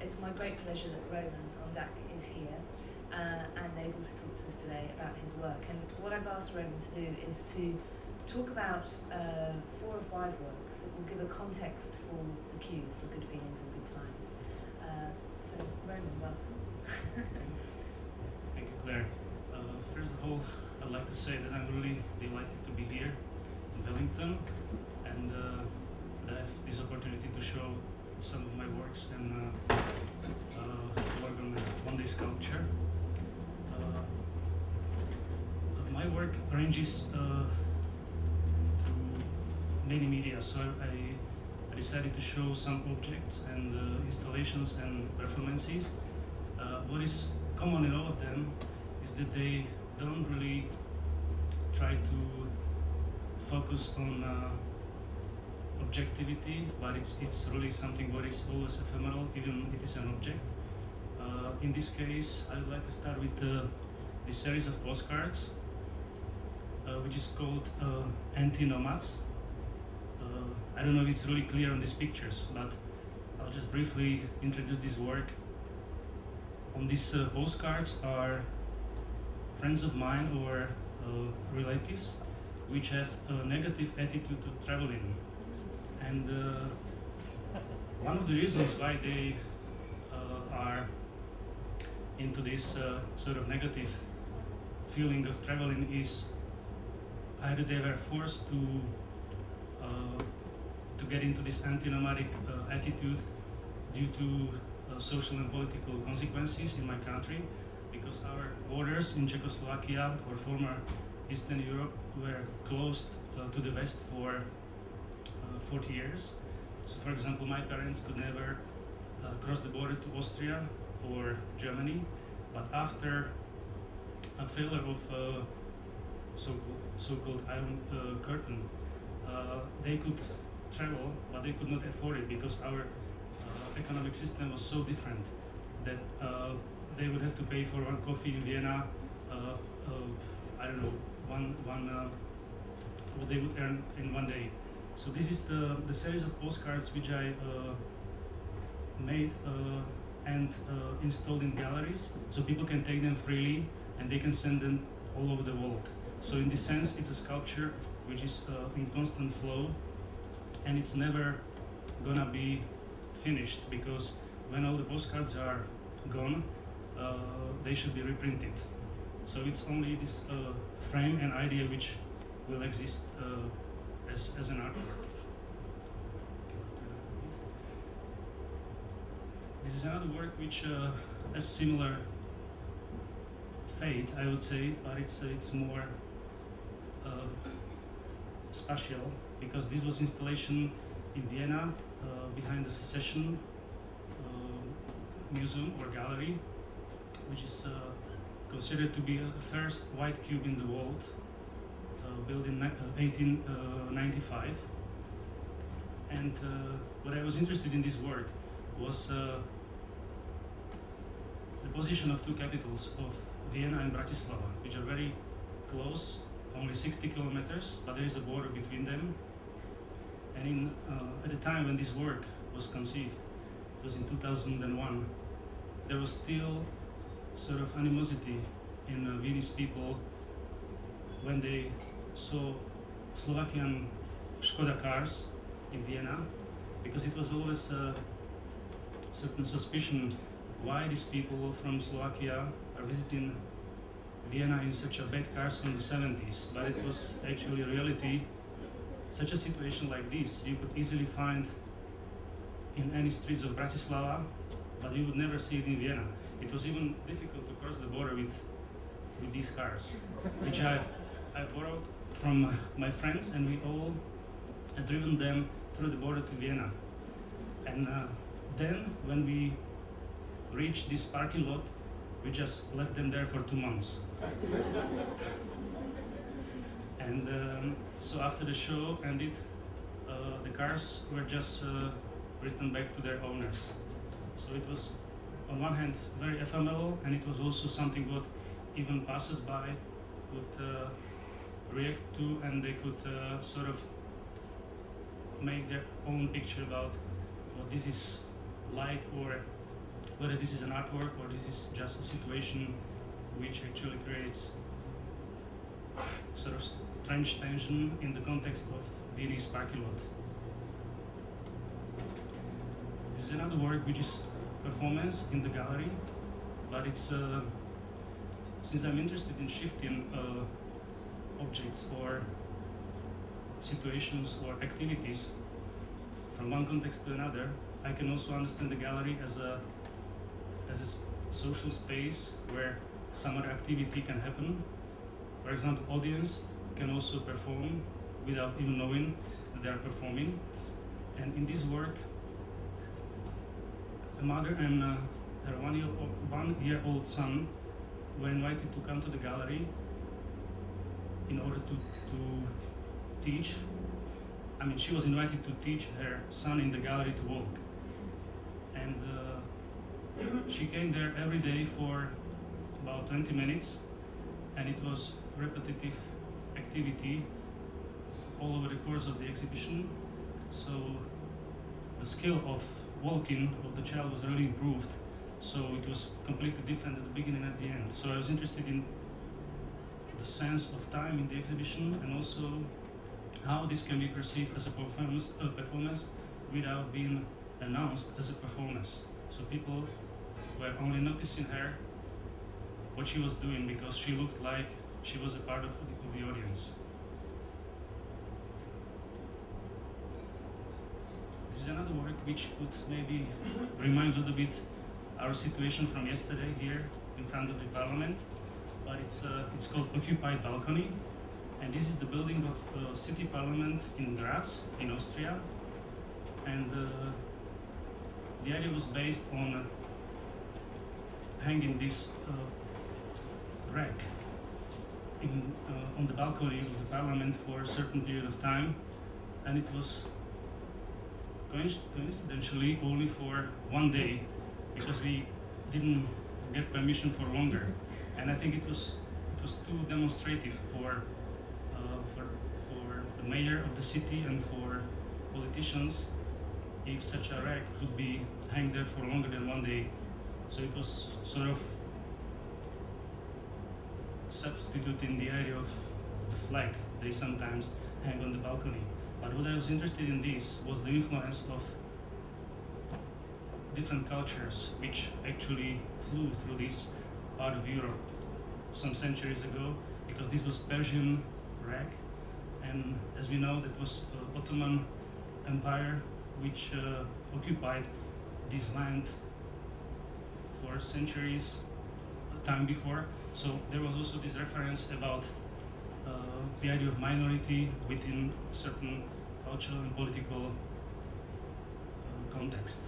it's my great pleasure that Roman Ondak is here and able to talk to us today about his work. And what I've asked Roman to do is to talk about 4 or 5 works that will give a context for the Q, for good feelings and good times. So Roman, welcome. Thank you, Claire. First of all, I'd like to say that I'm really delighted to be here in Wellington and that I have this opportunity to show some of my works and work on one-day sculpture. My work ranges through many media, so I decided to show some objects and installations and performances. What is common in all of them is that they don't really try to focus on objectivity, but it's really something what is always ephemeral, even it is an object. In this case, I would like to start with this series of postcards, which is called Anti-Nomads. I don't know if it's really clear on these pictures, but I'll just briefly introduce this work. On these postcards are friends of mine or relatives which have a negative attitude to traveling. And one of the reasons why they are into this sort of negative feeling of traveling is either they were forced to get into this anti-nomadic attitude due to social and political consequences in my country, because our borders in Czechoslovakia or former Eastern Europe were closed to the West for 40 years. So for example, my parents could never cross the border to Austria or Germany, but after a failure of so-called Iron Curtain, they could travel, but they could not afford it because our economic system was so different that they would have to pay for one coffee in Vienna, I don't know, what they would earn in one day. So this is the series of postcards which I made and installed in galleries, so people can take them freely and they can send them all over the world. So in this sense, it's a sculpture which is in constant flow, and it's never gonna be finished, because when all the postcards are gone, they should be reprinted. So it's only this frame and idea which will exist as an artwork. This is another work which has similar fate, I would say, but it's more spatial, because this was installation in Vienna behind the Secession Museum or Gallery, which is considered to be the first white cube in the world, built in 1895. And what I was interested in this work was the position of 2 capitals of Vienna and Bratislava, which are very close, only 60 kilometers, but there is a border between them. And at the time when this work was conceived, it was in 2001, there was still sort of animosity in Viennese people when they saw Slovakian Škoda cars in Vienna, because it was always a certain suspicion why these people from Slovakia are visiting Vienna in such a bad cars from the 70s, but it was actually a reality. Such a situation like this you could easily find in any streets of Bratislava, but you would never see it in Vienna. It was even difficult to cross the border with these cars, which I borrowed from my friends, and we all had driven them through the border to Vienna. And then when we reached this parking lot, we just left them there for 2 months. And so after the show ended, the cars were just returned back to their owners. So it was, on one hand, very ephemeral, and it was also something what even passers-by could react to, and they could sort of make their own picture about what this is like, or whether this is an artwork or this is just a situation which actually creates sort of strange tension in the context of Viennese parking lot. This is another work which is performance in the gallery, but it's since I'm interested in shifting objects or situations or activities from one context to another, I can also understand the gallery as a social space where some other activity can happen. For example, audience can also perform without even knowing that they are performing. And in this work, a mother and her 1-year-old son were invited to come to the gallery in order to teach. I mean, she was invited to teach her son in the gallery to walk. And she came there every day for about 20 minutes, and it was repetitive activity all over the course of the exhibition. So the skill of walking of the child was really improved. So it was completely different at the beginning and at the end. So I was interested in the sense of time in the exhibition, and also how this can be perceived as a performance without being announced as a performance. So people were only noticing her, what she was doing, because she looked like she was a part of the audience. This is another work which could maybe remind a little bit our situation from yesterday here in front of the parliament, but it's called Occupied Balcony, and this is the building of city parliament in Graz, in Austria, and the idea was based on hanging this rack on the balcony of the parliament for a certain period of time, and it was coincidentally only for one day, because we didn't get permission for longer, and I think it was too demonstrative for the mayor of the city and for politicians if such a rack would be hanged there for longer than one day. So it was sort of substituting the idea of the flag they sometimes hang on the balcony. But what I was interested in this was the influence of different cultures which actually flew through this part of Europe some centuries ago, because this was Persian rag, and as we know, that was Ottoman Empire which occupied this land for centuries time before. So there was also this reference about the idea of minority within certain cultural and political context.